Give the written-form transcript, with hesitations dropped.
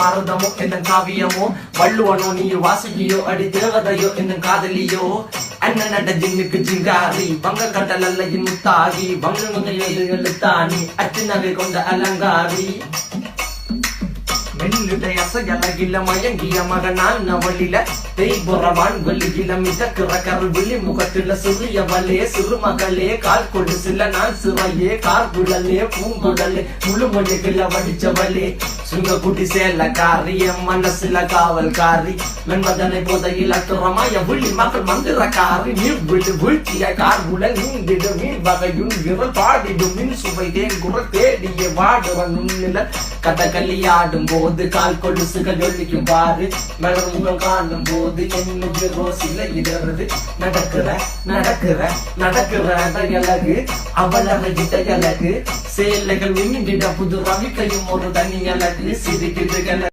பாரதமோ என்ன காவியமோ வள்ளுவனோ நீ வாசுகியோ அடி தேவதையோ என்ன காதலியோ அண்ணன் நட ஜின்னுக்கு ஜிங்காரி பங்க கடல் அல்லையின் முத்தாகி பங்க எழுத்தாணி அச்சினவை கொண்ட அலங்காரி மெல்லுடைய அசையலகில மயங்கிய மகனான் நவளில தேய்புறவான் வெளியில மிதக்கிற கருவிழி முகத்தில சிறிய வலே சிறுமகளே கால் கொடு சில நாள் சிறையே கார்குழலே பூங்குழலே முழுமொழிகள வடிச்சவளே சுங்க குட்டி சேலக்காரி என் மனசுல காவல்காரி மென்பதனை போதையில் அத்துறமாய விழி மகள் மந்திரக்காரி நீர் விழு வீழ்ச்சிய கார்குழல் நீந்திடு மீன் வகையுன் விரல் பாடிடும் மின் சுவை தேங்குறல் தேடிய வாடுவன் உன்னில கதகளியாடும் போது கால் கொலுசுகள் ஒழிக்கும் பாரு மலர் முகம் காணும் போது என்னுக்கு ரோசில இடறது நடக்கிற நடக்கிற நடக்கிற அழகு அவளை அழகு சேலைகள் மின்னிட புது ரவிக்கையும் ஒரு தனி அழகு சிரிக்குதுகள்